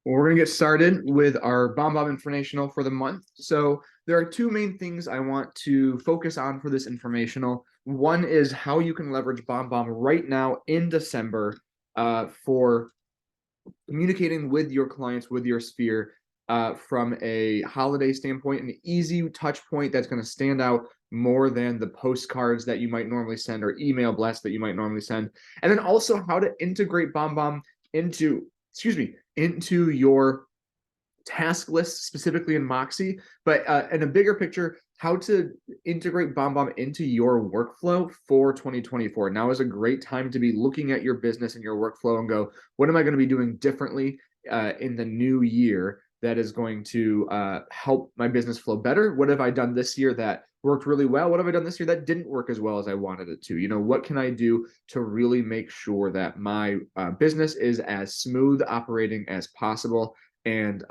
Well, we're going to get started with our BombBomb informational for the month. So there are two main things I want to focus on for this informational. One is how you can leverage BombBomb right now in December for communicating with your clients, with your sphere, from a holiday standpoint, an easy touch point that's going to stand out more than the postcards that you might normally send or email blasts that you might normally send. And then also how to integrate BombBomb into your task list specifically in Moxie, but in a bigger picture, how to integrate BombBomb into your workflow for 2024. Now is a great time to be looking at your business and your workflow and go, what am I going to be doing differently in the new year that is going to help my business flow better? What have I done this year that worked really well? What have I done this year that didn't work as well as I wanted it to? What can I do to really make sure that my business is as smooth operating as possible? And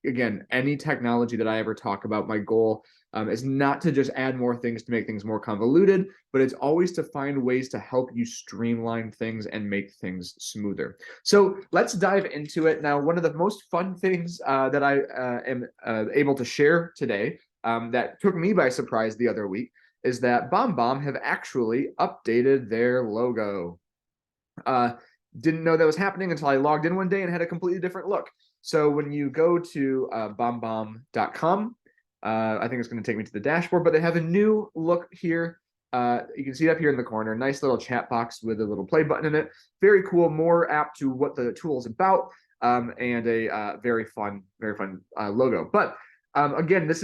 again, any technology that I ever talk about, my goal is not to just add more things to make things more convoluted, but it's always to find ways to help you streamline things and make things smoother. So let's dive into it. Now, one of the most fun things that I am able to share today that took me by surprise the other week is that BombBomb have actually updated their logo. Didn't know that was happening until I logged in one day and had a completely different look. So when you go to BombBomb.com, I think it's going to take me to the dashboard, but they have a new look here. You can see it up here in the corner, nice little chat box with a little play button in it. Very cool, more apt to what the tool is about, and a very fun logo. But again, this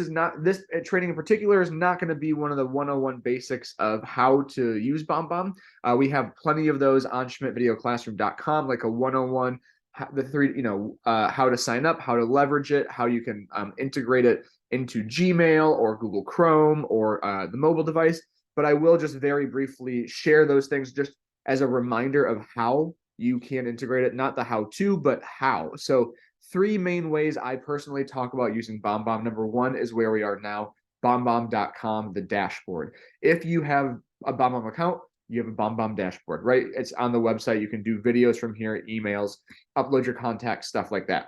training in particular is not going to be one of the 101 basics of how to use BombBomb. We have plenty of those on schmidtvideoclassroom.com, like a 101, how to sign up, how to leverage it, how you can integrate it into Gmail or Google Chrome or the mobile device. But I will just very briefly share those things just as a reminder of how you can integrate it, not the how to, but how. So three main ways I personally talk about using BombBomb. Number one is where we are now, BombBomb.com, the dashboard. If you have a BombBomb account, you have a BombBomb dashboard, right? It's on the website. You can do videos from here, emails, upload your contacts, stuff like that.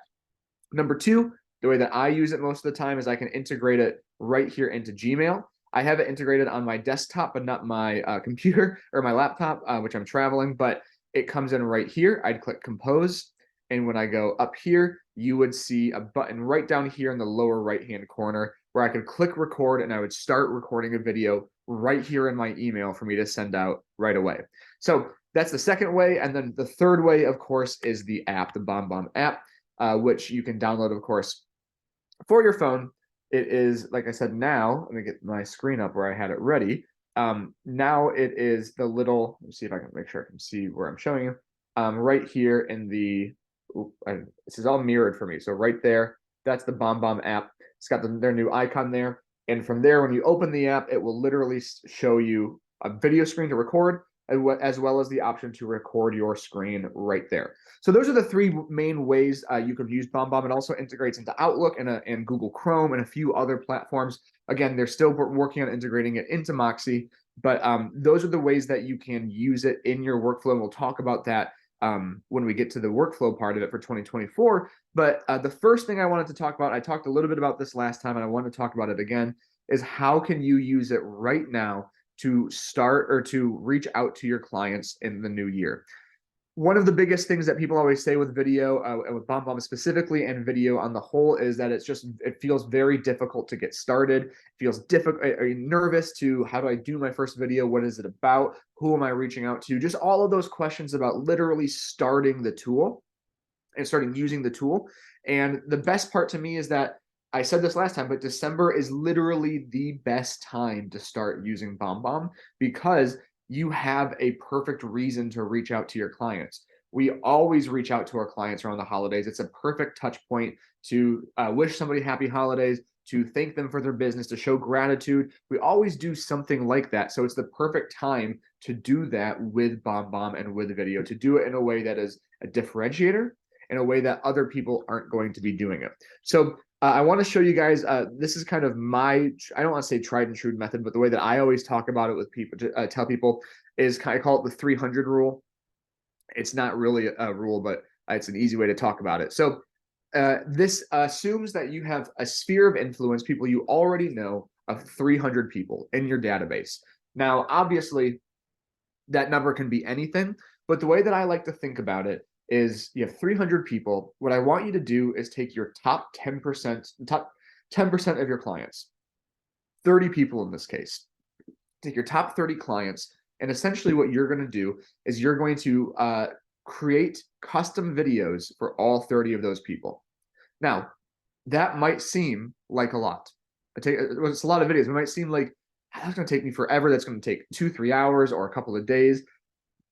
Number two, the way that I use it most of the time is I can integrate it right here into Gmail. I have it integrated on my desktop, but not my computer or my laptop, which I'm traveling, but it comes in right here. I'd click compose. And when I go up here, you would see a button right down here in the lower right-hand corner where I could click record and I would start recording a video right here in my email for me to send out right away. So that's the second way. And then the third way, of course, is the app, the BombBomb app, which you can download, of course, for your phone. It is, like I said, now, let me get my screen up where I had it ready. Now it is the little, let me see if I can make sure I can see where I'm showing you. Right here in the, this is all mirrored for me. So right there, that's the BombBomb app. It's got their new icon there. And from there, when you open the app, it will literally show you a video screen to record, as well as the option to record your screen right there. So those are the three main ways you can use BombBomb. It also integrates into Outlook and Google Chrome and a few other platforms. Again, they're still working on integrating it into Moxie, but those are the ways that you can use it in your workflow. And we'll talk about that when we get to the workflow part of it for 2024. But the first thing I wanted to talk about, I talked a little bit about this last time, and I want to talk about it again, is how can you use it right now to start or to reach out to your clients in the new year. One of the biggest things that people always say with video, with BombBomb specifically, and video on the whole, is that it feels very difficult to get started. It feels difficult. Are you nervous to, how do I do my first video? What is it about? Who am I reaching out to? Just all of those questions about literally starting the tool and starting using the tool. And the best part to me is that I said this last time, but December is literally the best time to start using BombBomb because you have a perfect reason to reach out to your clients. We always reach out to our clients around the holidays. It's a perfect touch point to wish somebody happy holidays, to thank them for their business, to show gratitude. We always do something like that. So it's the perfect time to do that with BombBomb and with video, to do it in a way that is a differentiator, in a way that other people aren't going to be doing it. So I want to show you guys, this is kind of my, I don't want to say tried and true method, but the way that I always talk about it with people, tell people, is kind of call it the 300 rule. It's not really a rule, but it's an easy way to talk about it. So This assumes that you have a sphere of influence, people you already know, of 300 people in your database. Now, obviously, that number can be anything, but the way that I like to think about it is you have 300 people. What I want you to do is take your top 10% of your clients, 30 people in this case. Take your top 30 clients, and essentially what you're going to do is you're going to create custom videos for all 30 of those people. Now, that might seem like a lot. It's a lot of videos. It might seem like that's going to take me forever. That's going to take 2-3 hours or a couple of days.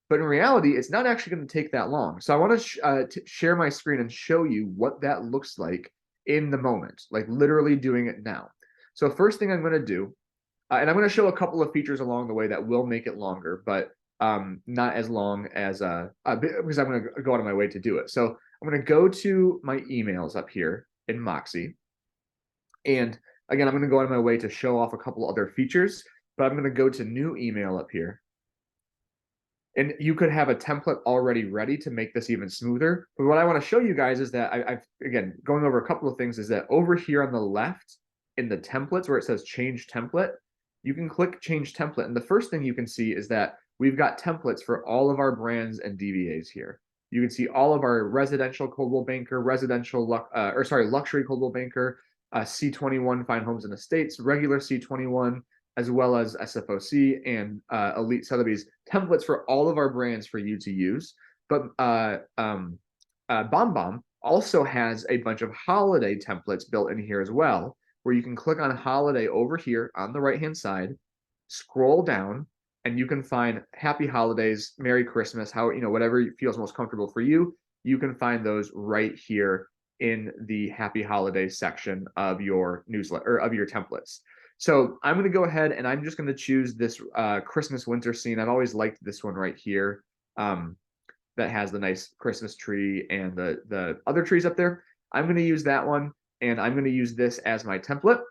But in reality, it's not actually going to take that long. So I want to share my screen and show you what that looks like in the moment, like literally doing it now. So first thing I'm going to do, and I'm going to show a couple of features along the way that will make it longer, but not as long as because I'm going to go out of my way to do it. So I'm going to go to my emails up here in Moxie. And again, I'm going to go out of my way to show off a couple other features, but I'm going to go to new email up here. And you could have a template already ready to make this even smoother. But what I want to show you guys is that I've, again, going over a couple of things, is that over here on the left in the templates where it says change template, you can click change template. And the first thing you can see is that we've got templates for all of our brands and DBAs here. You can see all of our residential Coldwell Banker, luxury Coldwell Banker, C21 Fine Homes and Estates, regular C21, as well as SFOC and Elite Sotheby's templates for all of our brands for you to use. But BombBomb also has a bunch of holiday templates built in here as well, where you can click on holiday over here on the right-hand side, scroll down, and you can find Happy Holidays, Merry Christmas, whatever feels most comfortable for you. You can find those right here in the Happy Holidays section of your newsletter or of your templates. So I'm going to go ahead and I'm just going to choose this Christmas winter scene. I've always liked this one right here that has the nice Christmas tree and the other trees up there. I'm going to use that one, and I'm going to use this as my template.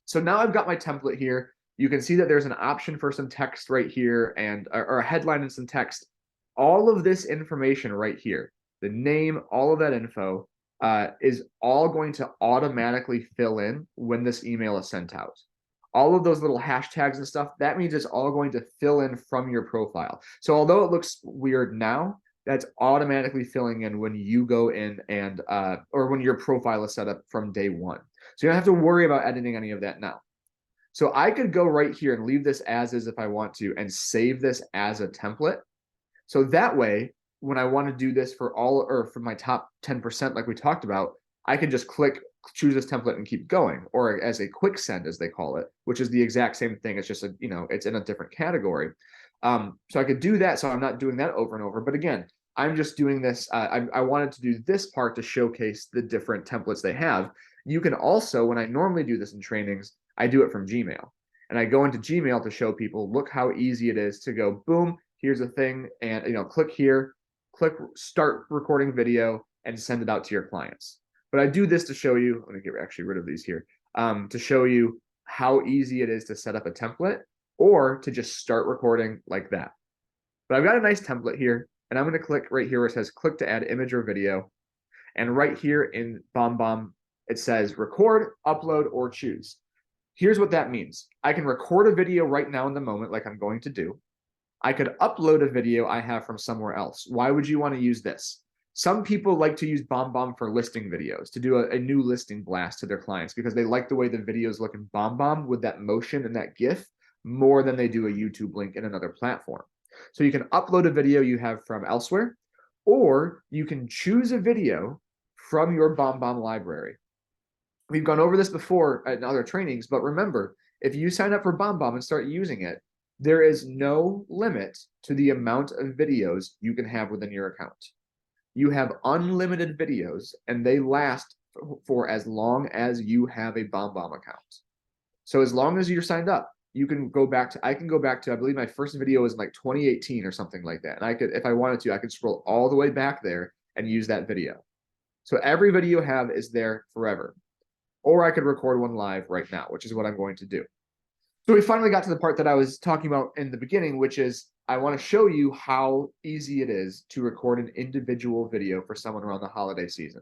So now I've got my template here. You can see that there's an option for some text right here and or a headline and some text. All of this information right here, the name, all of that info, is all going to automatically fill in when this email is sent out. All of those little hashtags and stuff, that means it's all going to fill in from your profile. So although it looks weird now, that's automatically filling in when you go in and or when your profile is set up from day one. So you don't have to worry about editing any of that now. So I could go right here and leave this as is if I want to, and save this as a template. So that way, when I want to do this for my top 10%, like we talked about, I can just choose this template and keep going, or as a quick send, as they call it, which is the exact same thing. It's just it's in a different category. So I could do that. So I'm not doing that over and over. But again, I'm just doing this. I wanted to do this part to showcase the different templates they have. You can also, when I normally do this in trainings, I do it from Gmail. And I go into Gmail to show people, look how easy it is to go, boom, here's a thing, and click here, click start recording video, and send it out to your clients. But I do this to show you, I'm gonna get actually rid of these here, to show you how easy it is to set up a template or to just start recording like that. But I've got a nice template here, and I'm gonna click right here where it says click to add image or video. And right here in BombBomb, it says record, upload, or choose. Here's what that means. I can record a video right now in the moment, like I'm going to do. I could upload a video I have from somewhere else. Why would you want to use this? Some people like to use BombBomb for listing videos, to do a new listing blast to their clients because they like the way the videos look in BombBomb with that motion and that GIF more than they do a YouTube link in another platform. So you can upload a video you have from elsewhere, or you can choose a video from your BombBomb library. We've gone over this before in other trainings, but remember, if you sign up for BombBomb and start using it, there is no limit to the amount of videos you can have within your account. You have unlimited videos, and they last for as long as you have a BombBomb account. So as long as you're signed up, you can go back to, I can go back to, I believe my first video was in like 2018 or something like that. And I could, if I wanted to, I could scroll all the way back there and use that video. So every video you have is there forever. Or I could record one live right now, which is what I'm going to do. So we finally got to the part that I was talking about in the beginning, which is I want to show you how easy it is to record an individual video for someone around the holiday season.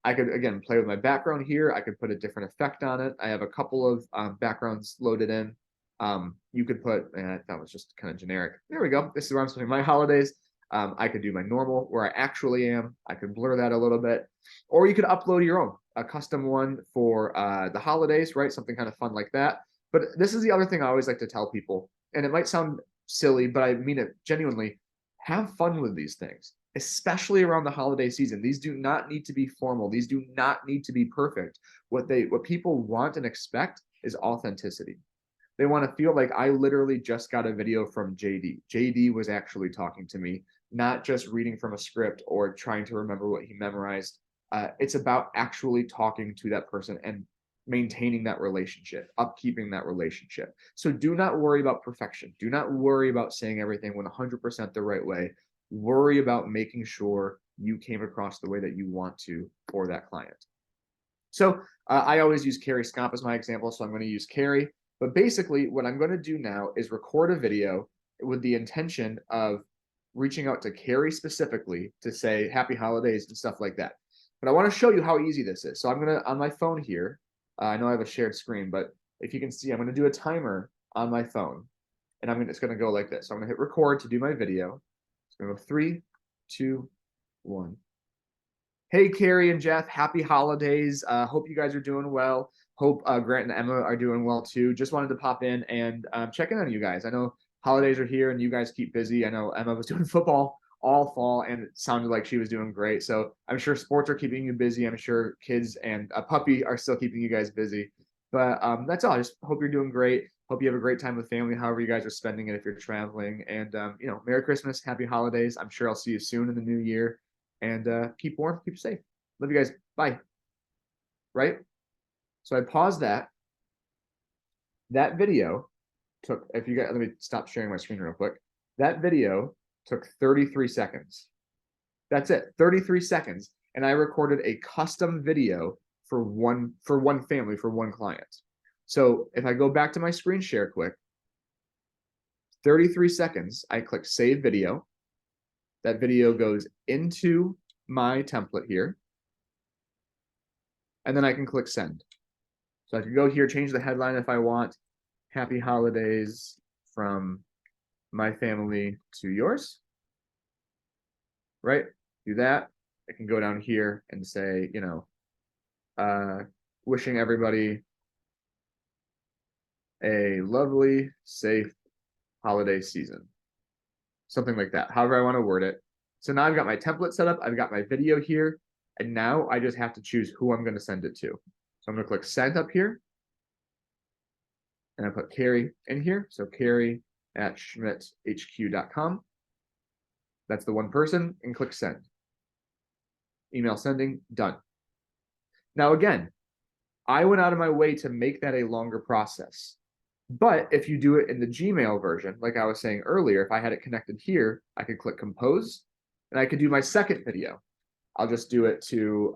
I could, again, play with my background here. I could put a different effect on it. I have a couple of backgrounds loaded in. You could put, that was just kind of generic. There we go. This is where I'm spending my holidays. I could do my normal, where I actually am. I could blur that a little bit. Or you could upload your own, a custom one for the holidays, right? Something kind of fun like that. But this is the other thing I always like to tell people, and it might sound silly, but I mean it genuinely. Have fun with these things, especially around the holiday season. These do not need to be formal. These do not need to be perfect. What people want and expect is authenticity. They want to feel like I literally just got a video from JD. JD was actually talking to me, not just reading from a script or trying to remember what he memorized. It's about actually talking to that person and maintaining that relationship, upkeeping that relationship. So do not worry about perfection. Do not worry about saying everything 100% the right way. Worry about making sure you came across the way that you want to for that client. So I always use Carrie Scomp as my example, so I'm going to use Carrie. But basically, what I'm going to do now is record a video with the intention of reaching out to Carrie specifically to say happy holidays and stuff like that. But I want to show you how easy this is. So I'm going to, on my phone here, I know I have a shared screen, but if you can see, I'm going to do a timer on my phone, and it's going to go like this. So I'm going to hit record to do my video. It's going to go 3, 2, 1. Hey, Carrie and Jeff, happy holidays. Hope you guys are doing well. Hope Grant and Emma are doing well too. Just wanted to pop in and check in on you guys. I know holidays are here and you guys keep busy. I know Emma was doing football all fall and it sounded like she was doing great. So I'm sure sports are keeping you busy. I'm sure kids and a puppy are still keeping you guys busy. But that's all. I just hope you're doing great. Hope you have a great time with family, however you guys are spending it if you're traveling. And, Merry Christmas, happy holidays. I'm sure I'll see you soon in the new year. And keep warm, keep safe. Love you guys. Bye. Right? So I paused that. That video took, if you guys, let me stop sharing my screen real quick. That video took 33 seconds. That's it, 33 seconds. And I recorded a custom video for one family, for one client. So if I go back to my screen share quick, 33 seconds, I click save video. That video goes into my template here. And then I can click send. So I can go here, change the headline if I want. Happy holidays from my family to yours. Right? Do that. I can go down here and say, wishing everybody a lovely, safe holiday season. Something like that, however I want to word it. So now I've got my template set up. I've got my video here. And now I just have to choose who I'm going to send it to. So I'm going to click send up here. And I put Carrie in here. So Carrie at schmidthq.com. That's the one person, and click send. Email sending, done. Now again, I went out of my way to make that a longer process. But if you do it in the Gmail version, like I was saying earlier, if I had it connected here, I could click compose, and I could do my second video. I'll just do it to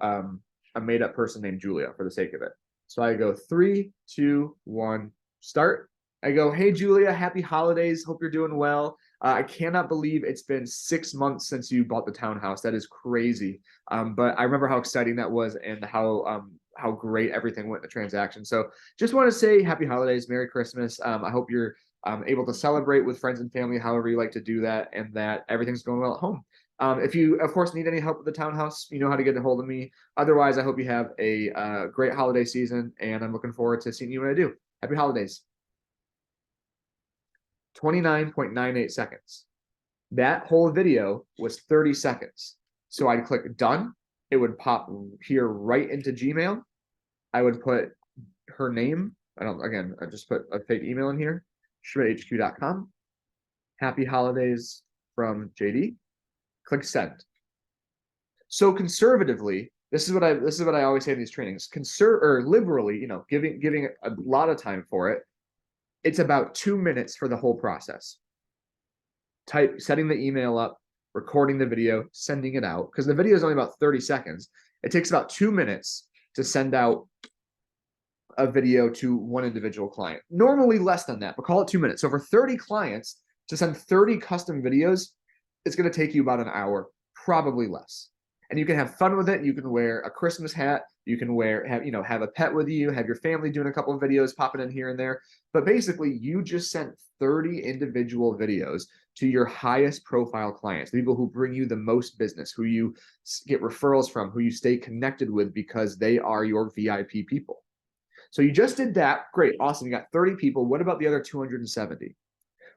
a made-up person named Julia for the sake of it. So I go 3, 2, 1, start. I go, hey, Julia, happy holidays. Hope you're doing well. I cannot believe it's been 6 months since you bought the townhouse. That is crazy. But I remember how exciting that was and how great everything went in the transaction. So just want to say happy holidays, Merry Christmas. I hope you're able to celebrate with friends and family, however you like to do that, and that everything's going well at home. If you, of course, need any help with the townhouse, you know how to get a hold of me. Otherwise, I hope you have a great holiday season, and I'm looking forward to seeing you when I do. Happy holidays. 29.98 seconds. That whole video was 30 seconds. So I'd click done. It would pop here right into Gmail. I would put her name. I just put a fake email in here, schmidthq.com. Happy holidays from JD. Click send. So conservatively, this is what I always say in these trainings. Liberally, giving a lot of time for it. It's about 2 minutes for the whole process. Setting the email up, recording the video, sending it out, because the video is only about 30 seconds. It takes about 2 minutes to send out a video to one individual client. Normally less than that, but call it 2 minutes. So for 30 clients, to send 30 custom videos, it's going to take you about an hour, probably less. And you can have fun with it. You can wear a Christmas hat. You can have a pet with you, have your family doing a couple of videos, popping in here and there. But basically, you just sent 30 individual videos to your highest profile clients, the people who bring you the most business, who you get referrals from, who you stay connected with because they are your VIP people. So you just did that. Great. Awesome. You got 30 people. What about the other 270?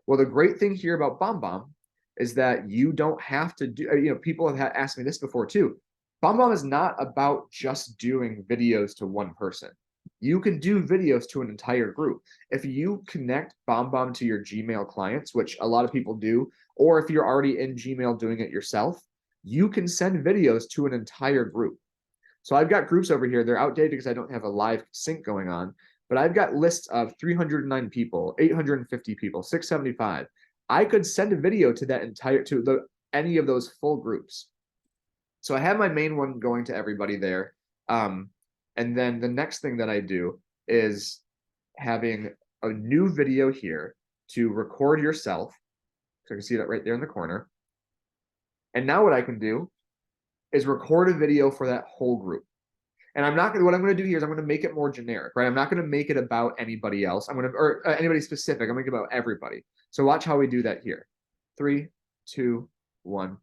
Well, the great thing here about BombBomb is that you don't have to do, people have asked me this before too. BombBomb is not about just doing videos to one person. You can do videos to an entire group. If you connect BombBomb to your Gmail clients, which a lot of people do, or if you're already in Gmail doing it yourself, you can send videos to an entire group. So I've got groups over here. They're outdated because I don't have a live sync going on, but I've got lists of 309 people, 850 people, 675. I could send a video to any of those full groups. So I have my main one going to everybody there. And then the next thing that I do is having a new video here to record yourself. So you can see that right there in the corner. And now what I can do is record a video for that whole group. And what I'm going to do here is I'm going to make it more generic, right? I'm not going to make it about anybody else. Or anybody specific. I'm going to make it about everybody. So watch how we do that here. 3, 2, 1.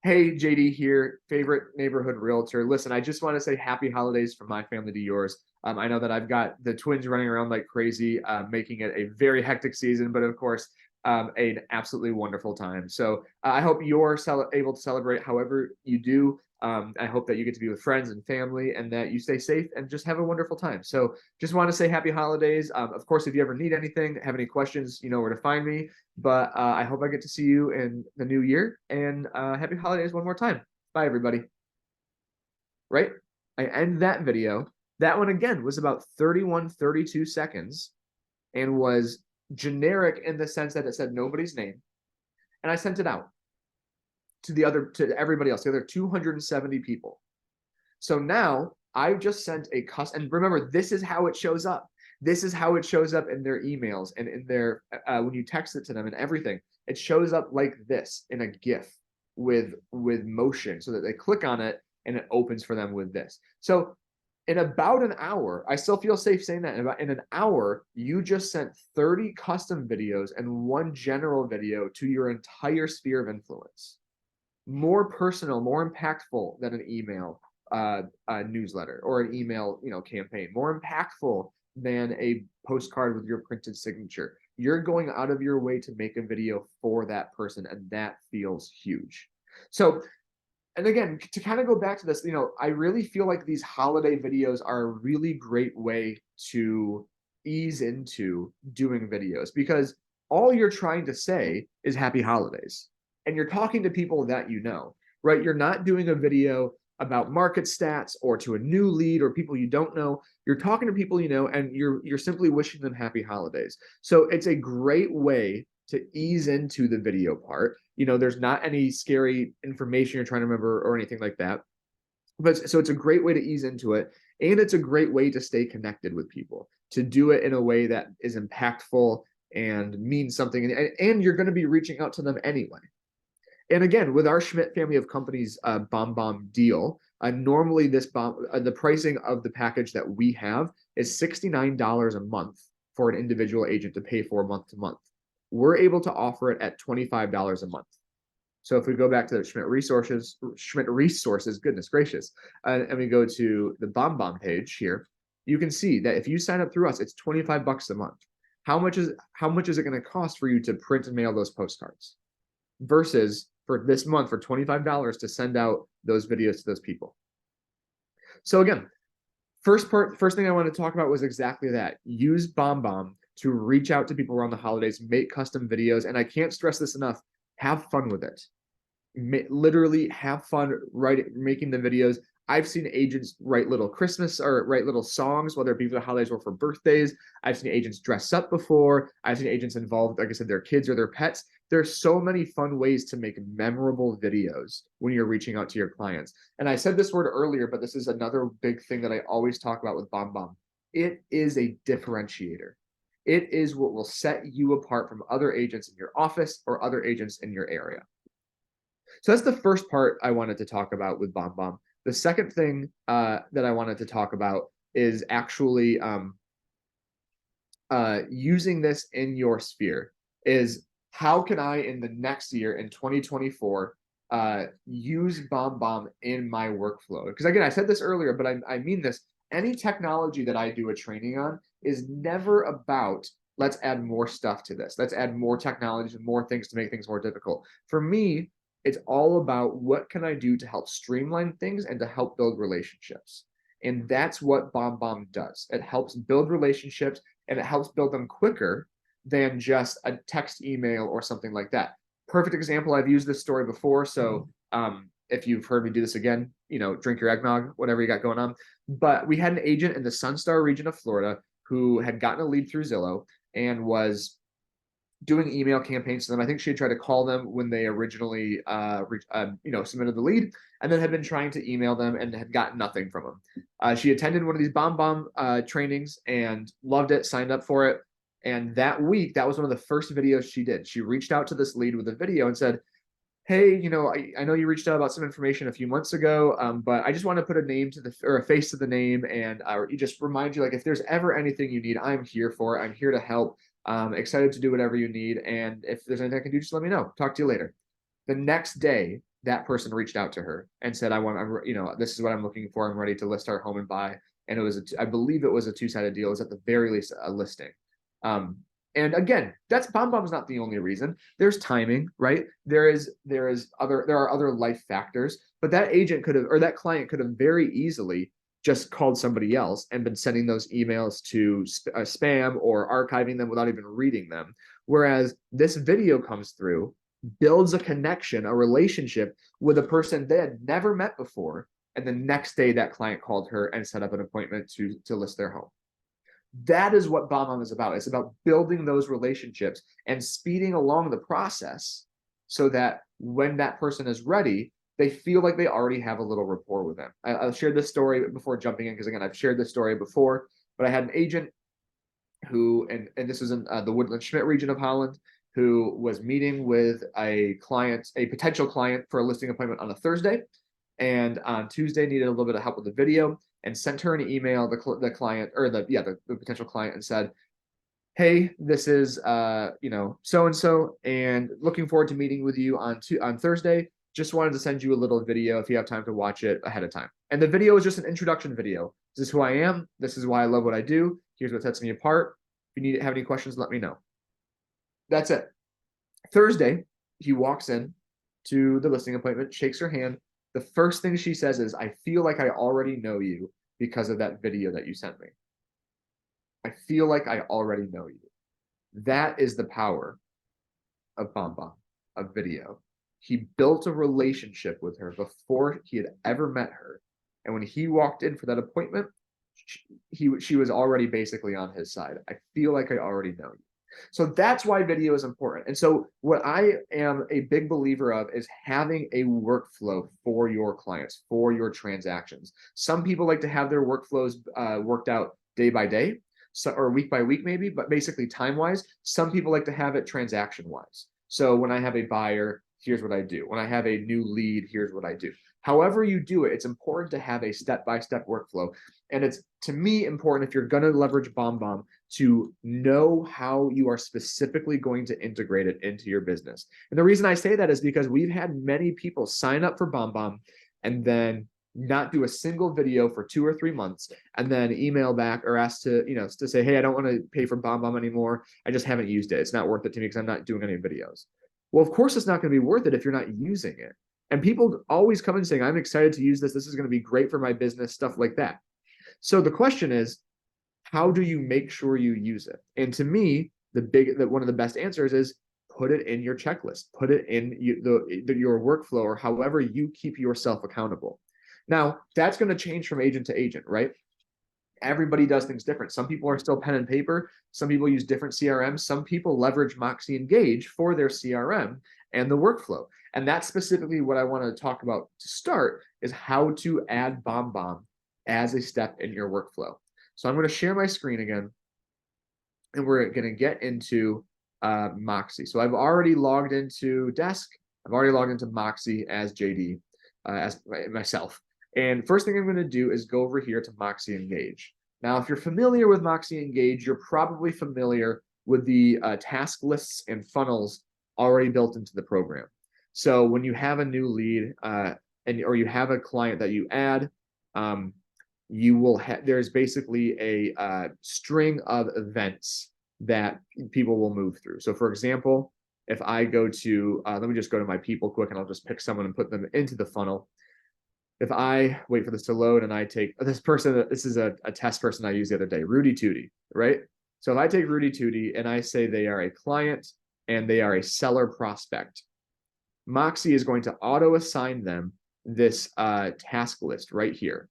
Hey, JD here, favorite neighborhood realtor. Listen, I just want to say happy holidays from my family to yours. I know that I've got the twins running around like crazy, making it a very hectic season, but of course, an absolutely wonderful time. So I hope you're able to celebrate however you do. I hope that you get to be with friends and family and that you stay safe and just have a wonderful time. So just want to say happy holidays. Of course, if you ever need anything, have any questions, you know where to find me. But I hope I get to see you in the new year, and happy holidays one more time. Bye, everybody. Right? I end that video. That one, again, was about 32 seconds and was generic in the sense that it said nobody's name. And I sent it out to everybody else, the other 270 people. So now I've just sent and remember, this is how it shows up. This is how it shows up in their emails and in their, when you text it to them and everything, it shows up like this in a GIF with motion so that they click on it and it opens for them with this. So in about an hour, I still feel safe saying that in an hour, you just sent 30 custom videos and one general video to your entire sphere of influence. More personal, more impactful than an email newsletter or an email campaign, more impactful than a postcard with your printed signature. You're going out of your way to make a video for that person, and that feels huge. So, and again, to kind of go back to this, I really feel like these holiday videos are a really great way to ease into doing videos, because all you're trying to say is happy holidays. And you're talking to people that you know, right? You're not doing a video about market stats or to a new lead or people you don't know. You're talking to people you know, and you're simply wishing them happy holidays. So it's a great way to ease into the video part. There's not any scary information you're trying to remember or anything like that. But so it's a great way to ease into it. And it's a great way to stay connected with people, to do it in a way that is impactful and means something. And you're going to be reaching out to them anyway. And again, with our Schmidt family of companies BombBomb deal, normally the pricing of the package that we have is $69 a month for an individual agent to pay for month to month. We're able to offer it at $25 a month. So if we go back to the Schmidt Resources, goodness gracious, and we go to the BombBomb page here, you can see that if you sign up through us, it's $25 a month. How much is it going to cost for you to print and mail those postcards? Versus for this month for $25 to send out those videos to those people. So again, first thing I want to talk about was exactly that. Use BombBomb to reach out to people around the holidays, make custom videos, and I can't stress this enough, have fun with it. Literally have fun making the videos. I've seen agents write little Christmas or write little songs, whether it be for the holidays or for birthdays. I've seen agents dress up before. I've seen agents involve, like I said, their kids or their pets. There's so many fun ways to make memorable videos when you're reaching out to your clients. And I said this word earlier, but this is another big thing that I always talk about with BombBomb. It is a differentiator. It is what will set you apart from other agents in your office or other agents in your area. So that's the first part I wanted to talk about with BombBomb. The second thing that I wanted to talk about is actually using this in your sphere. Is how can I in the next year in 2024 use BombBomb in my workflow? Because again, I said this earlier, but I mean this. Any technology that I do a training on is never about let's add more stuff to this. Let's add more technology and more things to make things more difficult. For me, it's all about what can I do to help streamline things and to help build relationships. And that's what BombBomb does. It helps build relationships and it helps build them quicker than just a text email or something like that. Perfect example. I've used this story before. So if you've heard me do this again, drink your eggnog, whatever you got going on. But we had an agent in the Sunstar region of Florida who had gotten a lead through Zillow and was doing email campaigns to them. I think she had tried to call them when they originally, submitted the lead, and then had been trying to email them and had gotten nothing from them. She attended one of these BombBomb trainings and loved it, signed up for it. And that week, that was one of the first videos she did. She reached out to this lead with a video and said, hey, I know you reached out about some information a few months ago, but I just want to put a name to or a face to the name, and you just remind you, like, if there's ever anything you need, I'm here for it. I'm here to help. Excited to do whatever you need, and if there's anything I can do, just let me know. Talk to you later. The next day, that person reached out to her and said, this is what I'm looking for. I'm ready to list our home and buy. And it was, I believe it was a two-sided deal. It was at the very least a listing. And again, that's BombBomb is not the only reason. There's timing, right? There are other life factors, but that agent could have, or that client could have very easily just called somebody else and been sending those emails to spam or archiving them without even reading them. Whereas this video comes through, builds a connection, a relationship with a person they had never met before. And the next day that client called her and set up an appointment to list their home. That is what BombBomb is about. It's about building those relationships and speeding along the process so that when that person is ready, they feel like they already have a little rapport with them. I'll share this story before jumping in, because again, I've shared this story before, but I had an agent who, and this is in the Woodland Schmidt region of Holland, who was meeting with a potential client for a listing appointment on a Thursday. And on Tuesday needed a little bit of help with the video, and sent her an email, the client, or the potential client, and said, hey, this is so-and-so, and looking forward to meeting with you on Thursday. Just wanted to send you a little video if you have time to watch it ahead of time. And the video is just an introduction video. This is who I am. This is why I love what I do. Here's what sets me apart. If you have any questions, let me know. That's it. Thursday, he walks in to the listing appointment, shakes her hand. The first thing she says is, I feel like I already know you because of that video that you sent me. I feel like I already know you. That is the power of BombBomb, of video. He built a relationship with her before he had ever met her. And when he walked in for that appointment, she was already basically on his side. I feel like I already know you. So that's why video is important. And so what I am a big believer of is having a workflow for your clients, for your transactions. Some people like to have their workflows worked out day by day, or week by week maybe, but basically time-wise. Some people like to have it transaction-wise. So when I have a buyer, here's what I do. When I have a new lead, here's what I do. However you do it, it's important to have a step-by-step workflow. And it's, to me, important if you're going to leverage BombBomb to know how you are specifically going to integrate it into your business. And the reason I say that is because we've had many people sign up for BombBomb and then not do a single video for 2 or 3 months, and then email back or ask to say, hey, I don't want to pay for BombBomb anymore. I just haven't used it. It's not worth it to me because I'm not doing any videos. Well, of course, it's not going to be worth it if you're not using it. And people always come in saying, I'm excited to use this. This is going to be great for my business, stuff like that. So the question is, how do you make sure you use it? And to me, one of the best answers is put it in your checklist, put it in your workflow, or however you keep yourself accountable. Now, that's going to change from agent to agent, right? Everybody does things different. Some people are still pen and paper. Some people use different CRMs. Some people leverage Moxie Engage for their CRM and the workflow. And that's specifically what I want to talk about to start, is how to add BombBomb as a step in your workflow. So I'm going to share my screen again, and we're going to get into Moxie. So I've already logged into Desk, I've already logged into Moxie as JD, as myself. And first thing I'm going to do is go over here to Moxie Engage. Now, if you're familiar with Moxie Engage, you're probably familiar with the task lists and funnels already built into the program. So when you have a new lead or you have a client that you add, you will have, there's basically a string of events that people will move through. So for example, if I go to, let me just go to my people quick and I'll just pick someone and put them into the funnel. If I wait for this to load and I take this person, this is a test person I used the other day, Rudy Tootie, right? So if I take Rudy Tootie and I say they are a client and they are a seller prospect, Moxie is going to auto assign them this task list right here.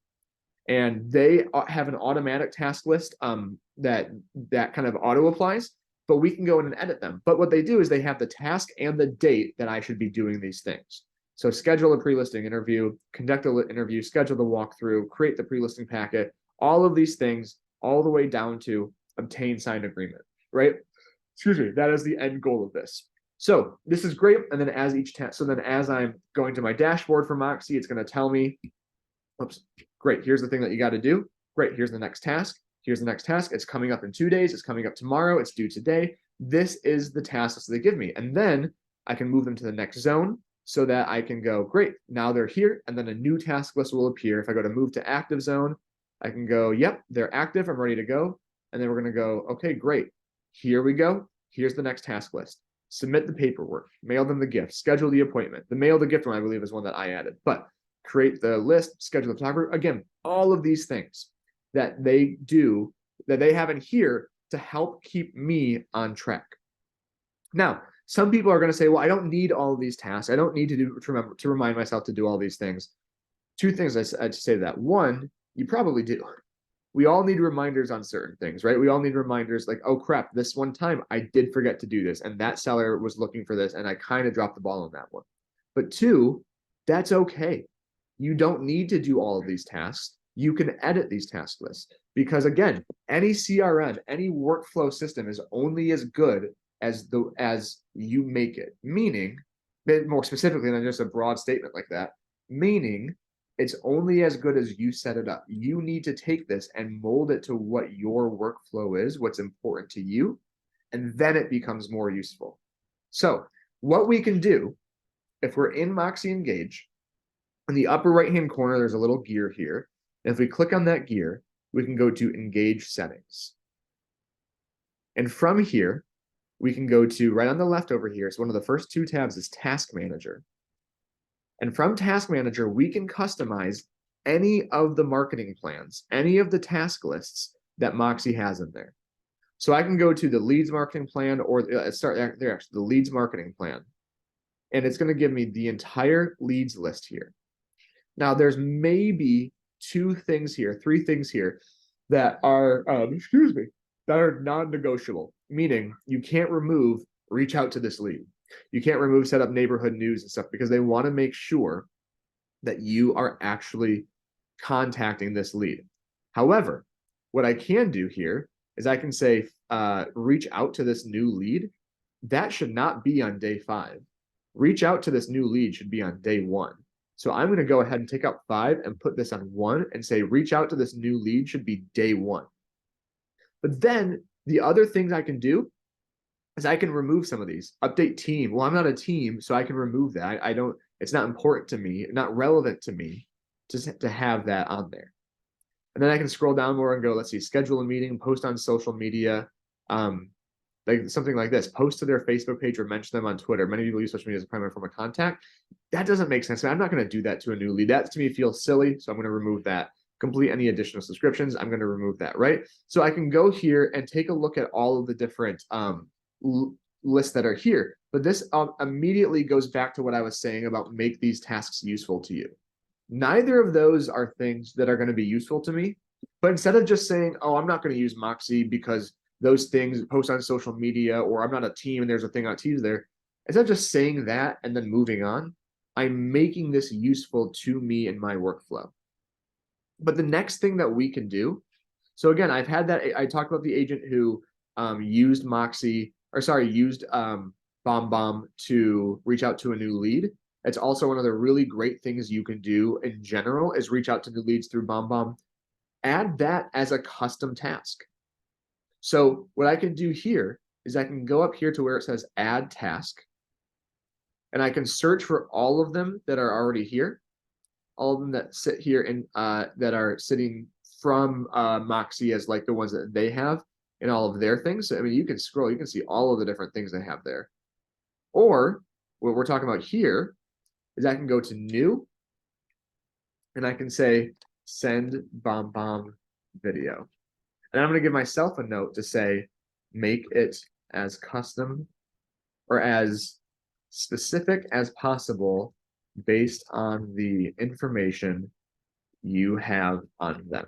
And they have an automatic task list that kind of auto applies, but we can go in and edit them. But what they do is they have the task and the date that I should be doing these things. So schedule a pre-listing interview, conduct an interview, schedule the walkthrough, create the pre-listing packet, all of these things, all the way down to obtain signed agreement, right? Excuse me, that is the end goal of this. So this is great. And then as each task, so then as I'm going to my dashboard for Moxie, it's going to tell me, oops, great, here's the thing that you got to do. Great, here's the next task. Here's the next task. It's coming up in 2 days. It's coming up tomorrow. It's due today. This is the tasks they give me. And then I can move them to the next zone so that I can go, great, now they're here. And then a new task list will appear. If I go to move to active zone, I can go, yep, they're active. I'm ready to go. And then we're going to go, okay, great. Here we go. Here's the next task list. Submit the paperwork, mail them the gift, schedule the appointment. The mail the gift one, I believe, is one that I added, but create the list, schedule the photographer. Again, all of these things that they do, that they have in here to help keep me on track. Now, some people are going to say, well, I don't need all of these tasks. I don't need to remind myself to do all these things. Two things I'd say to that. One, you probably do. We all need reminders on certain things, right? We all need reminders like, oh crap, this one time I did forget to do this and that seller was looking for this and I kind of dropped the ball on that one. But two, that's okay. You don't need to do all of these tasks. You can edit these task lists because again, any CRM, any workflow system is only as good as you make it. Meaning, more specifically than just a broad statement like that, meaning it's only as good as you set it up. You need to take this and mold it to what your workflow is, what's important to you, and then it becomes more useful. So what we can do, if we're in Moxie Engage, in the upper right-hand corner, there's a little gear here. And if we click on that gear, we can go to Engage Settings. And from here, we can go to right on the left over here. So one of the first two tabs is Task Manager. And from Task Manager, we can customize any of the marketing plans, any of the task lists that Moxie has in there. So I can go to the leads marketing plan or start there, actually, the leads marketing plan. And it's going to give me the entire leads list here. Now, there's maybe three things here that are, that are non-negotiable, meaning you can't remove reach out to this lead. You can't remove set up neighborhood news and stuff because they want to make sure that you are actually contacting this lead. However, what I can do here is I can say, reach out to this new lead. That should not be on day 5. Reach out to this new lead should be on day 1. So I'm going to go ahead and take out 5 and put this on 1 and say, reach out to this new lead should be day 1. But then the other things I can do is I can remove some of these. Update team. Well, I'm not a team, so I can remove that. I don't, it's not important to me, not relevant to me to have that on there. And then I can scroll down more and go, let's see, schedule a meeting, post on social media, like something like this, post to their Facebook page or mention them on Twitter. Many people use social media as a primary form of contact. That doesn't make sense. I'm not going to do that to a new lead. That to me feels silly, so I'm going to remove that. Complete any additional subscriptions, I'm going to remove that, right? So I can go here and take a look at all of the different lists that are here. But this immediately goes back to what I was saying about make these tasks useful to you. Neither of those are things that are going to be useful to me. But instead of just saying, oh, I'm not going to use Moxie because those things post on social media, or I'm not a team and there's a thing on Teams there, instead of just saying that and then moving on, I'm making this useful to me in my workflow. But the next thing that we can do, so again, I talked about the agent who used Moxie, or sorry, used BombBomb to reach out to a new lead. It's also one of the really great things you can do in general is reach out to new leads through BombBomb. Add that as a custom task. So what I can do here is I can go up here to where it says add task, and I can search for all of them that are already here, all of them that sit here and that are sitting from Moxie as like the ones that they have in all of their things. So, I mean, you can scroll, you can see all of the different things they have there. Or what we're talking about here is I can go to new, and I can say send BombBomb video. And I'm going to give myself a note to say, make it as custom or as specific as possible based on the information you have on them.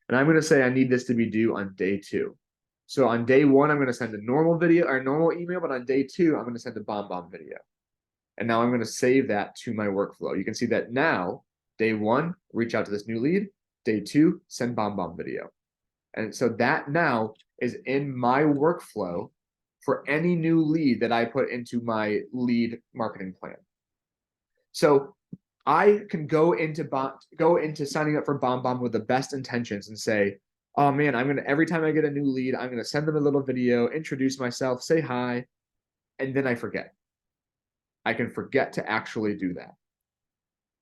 And I'm going to say I need this to be due on day 2. So on day 1, I'm going to send a normal video or normal email, but on day 2, I'm going to send a BombBomb video. And now I'm going to save that to my workflow. You can see that now, day 1, reach out to this new lead. Day 2, send BombBomb video. And so that now is in my workflow for any new lead that I put into my lead marketing plan. So I can go into signing up for BombBomb with the best intentions and say, oh man, every time I get a new lead, I'm gonna send them a little video, introduce myself, say hi, and then I forget. I can forget to actually do that.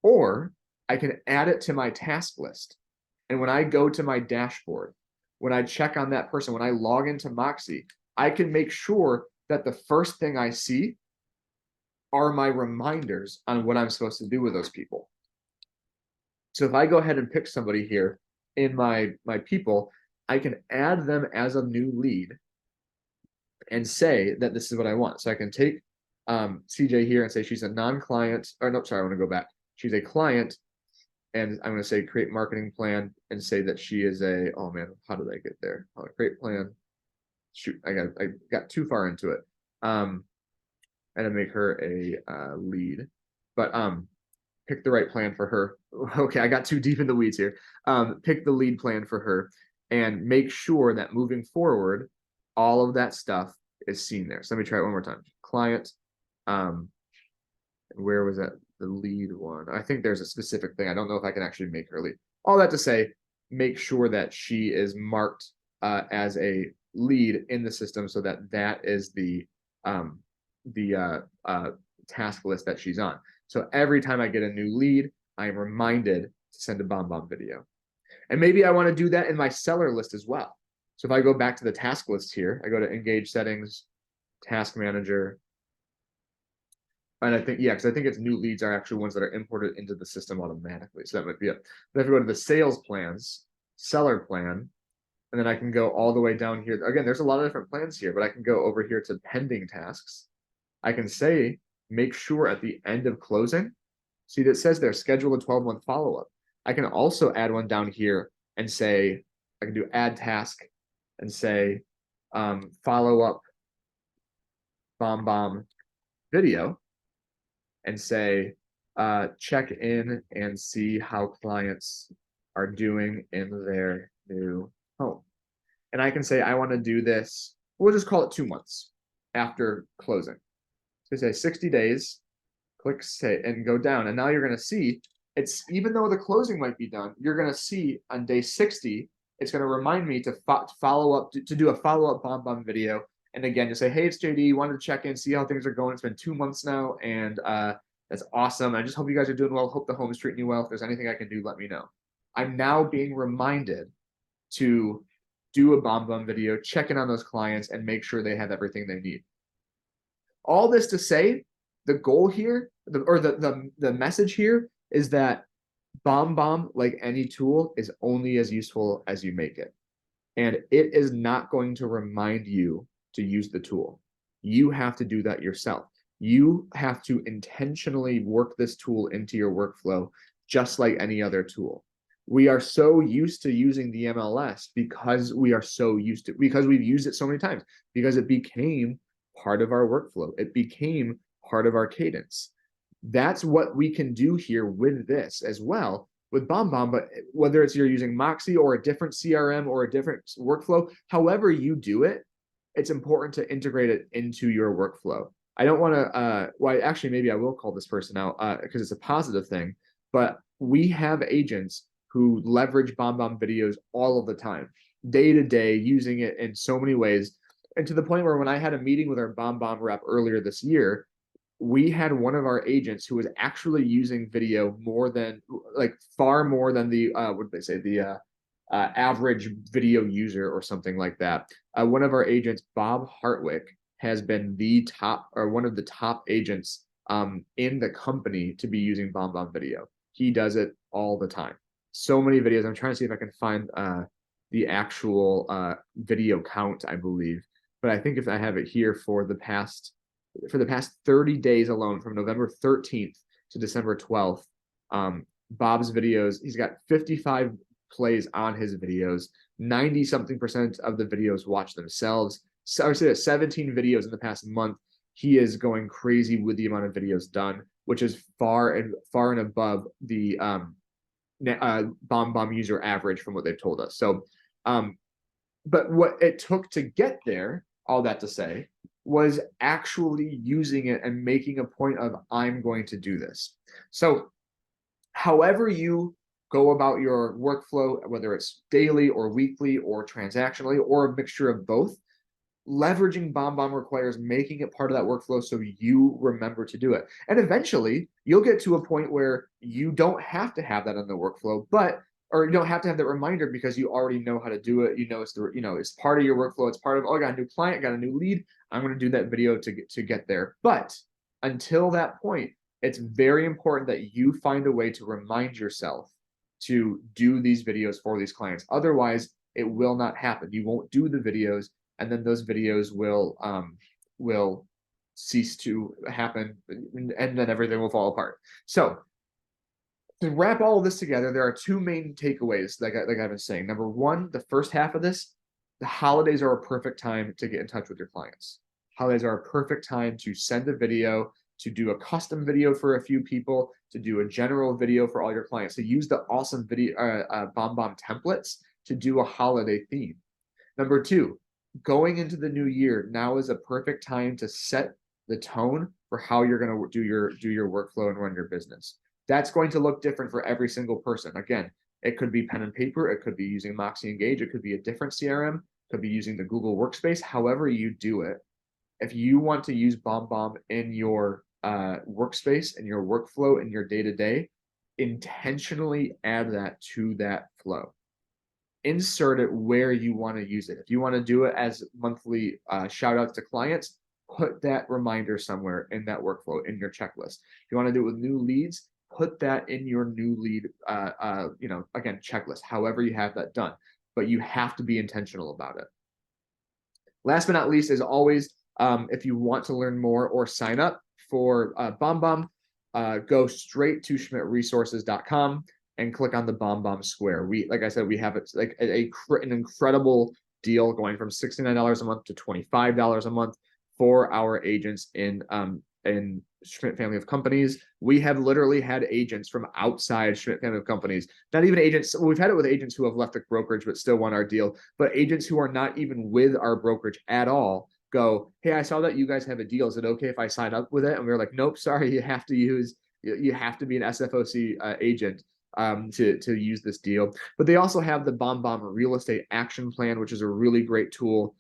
Or I can add it to my task list. And when I go to my dashboard, when I check on that person, when I log into Moxie, I can make sure that the first thing I see are my reminders on what I'm supposed to do with those people. So if I go ahead and pick somebody here in my people, I can add them as a new lead and say that this is what I want. So I can take CJ here and say she's a non-client, or no, sorry, I want to go back. She's a client, and I'm going to say create marketing plan and say that she is a, oh man, how did I get there? Oh, create plan. Shoot, I got too far into it. And to make her a lead, but pick the right plan for her. Okay, I got too deep in the weeds here. Pick the lead plan for her and make sure that moving forward, all of that stuff is seen there. So let me try it one more time. Client, where was that? The lead one. I think there's a specific thing. I don't know if I can actually make her lead. All that to say, make sure that she is marked as a lead in the system so that that is the task list that she's on. So every time I get a new lead, I am reminded to send a BombBomb video. And maybe I want to do that in my seller list as well. So if I go back to the task list here, I go to engage settings, task manager. And I think, yeah, because I think it's new leads are actually ones that are imported into the system automatically. So that might be it. Then if I go to the sales plans, seller plan, and then I can go all the way down here. Again, there's a lot of different plans here, but I can go over here to pending tasks. I can say, make sure at the end of closing, see that says there, schedule a 12-month follow-up. I can also add one down here and say, I can do add task and say, follow up BombBomb video and say, check in and see how clients are doing in their new home. And I can say, I want to do this, we'll just call it 2 months after closing. So say 60 days, click say and go down. And now you're going to see it's, even though the closing might be done, you're going to see on day 60, it's going to remind me to follow up, to do a follow-up BombBomb video. And again, just say, hey, it's JD, wanted to check in, see how things are going. It's been 2 months now, and that's awesome. I just hope you guys are doing well. Hope the home is treating you well. If there's anything I can do, let me know. I'm now being reminded to do a BombBomb video, check in on those clients, and make sure they have everything they need. All this to say, the goal here, the message here is that BombBomb, like any tool, is only as useful as you make it. And it is not going to remind you to use the tool. You have to do that yourself. You have to intentionally work this tool into your workflow, just like any other tool. We are so used to using the MLS because we've used it so many times, because it became part of our workflow. It became part of our cadence. That's what we can do here with this as well with BombBomb, but whether it's you're using Moxie or a different CRM or a different workflow, however you do it, it's important to integrate it into your workflow. I don't want to, well, actually, maybe I will call this person out because it's a positive thing, but we have agents who leverage BombBomb videos all of the time, day to day, using it in so many ways. And to the point where when I had a meeting with our BombBomb rep earlier this year, we had one of our agents who was actually using video more than, like, far more than the what did they say, the average video user or something like that. One of our agents, Bob Hartwick, has been the top, or one of the top agents in the company to be using BombBomb video. He does it all the time. So many videos. I'm trying to see if I can find the actual video count, I believe. But I think if I have it here for the past 30 days alone, from November 13th to December 12th, Bob's videos, he's got 55 plays on his videos. 90 something percent of the videos watch themselves. So I would say that 17 videos in the past month. He is going crazy with the amount of videos done, which is far and above the BombBomb user average from what they've told us. So, but what it took to get there, all that to say, was actually using it and making a point of, I'm going to do this. So however you go about your workflow, whether it's daily or weekly or transactionally or a mixture of both, leveraging BombBomb requires making it part of that workflow so you remember to do it. And eventually you'll get to a point where you don't have to have that in the workflow, or you don't have to have that reminder because you already know how to do it. You know, it's part of your workflow. It's part of, oh, I got a new client, got a new lead. I'm going to do that video to get there. But until that point, it's very important that you find a way to remind yourself to do these videos for these clients. Otherwise, it will not happen. You won't do the videos, and then those videos will cease to happen, and then everything will fall apart. So to wrap all of this together, there are two main takeaways, like I've been saying. Number one, the first half of this, the holidays are a perfect time to get in touch with your clients. Holidays are a perfect time to send a video, to do a custom video for a few people, to do a general video for all your clients. To use the awesome video BombBomb templates to do a holiday theme. Number two, going into the new year, now is a perfect time to set the tone for how you're going to do your workflow and run your business. That's going to look different for every single person. Again, it could be pen and paper, it could be using Moxie Engage, it could be a different CRM, it could be using the Google Workspace. However you do it, if you want to use BombBomb in your workspace, in your workflow, in your day-to-day, intentionally add that to that flow. Insert it where you want to use it. If you want to do it as monthly shout outs to clients, put that reminder somewhere in that workflow, in your checklist. If you want to do it with new leads, put that in your new lead, again, checklist, however you have that done. But you have to be intentional about it. Last but not least, as always, if you want to learn more or sign up for BombBomb, go straight to schmidtresources.com and click on the BombBomb square. Like I said, we have like an incredible deal going from $69 a month to $25 a month for our agents in Schmidt family of companies. We have literally had agents from outside Schmidt family of companies, not even agents. We've had it with agents who have left the brokerage but still want our deal, but agents who are not even with our brokerage at all go, hey, I saw that you guys have a deal. Is it okay if I sign up with it? And we were like, nope, sorry, you have to be an SFOC agent to use this deal. But they also have the BombBomb Real Estate Action Plan, which is a really great tool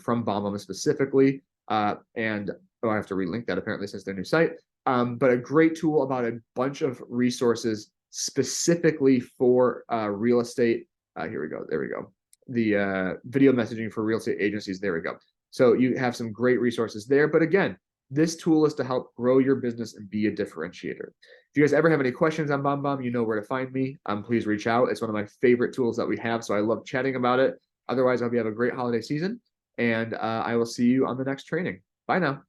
from BombBomb specifically. And I have to relink that apparently since their new site. But a great tool about a bunch of resources specifically for real estate. Here we go. There we go. The video messaging for real estate agencies. There we go. So you have some great resources there. But again, this tool is to help grow your business and be a differentiator. If you guys ever have any questions on BombBomb, you know where to find me. Please reach out. It's one of my favorite tools that we have, so I love chatting about it. Otherwise, I hope you have a great holiday season, and I will see you on the next training. Bye now.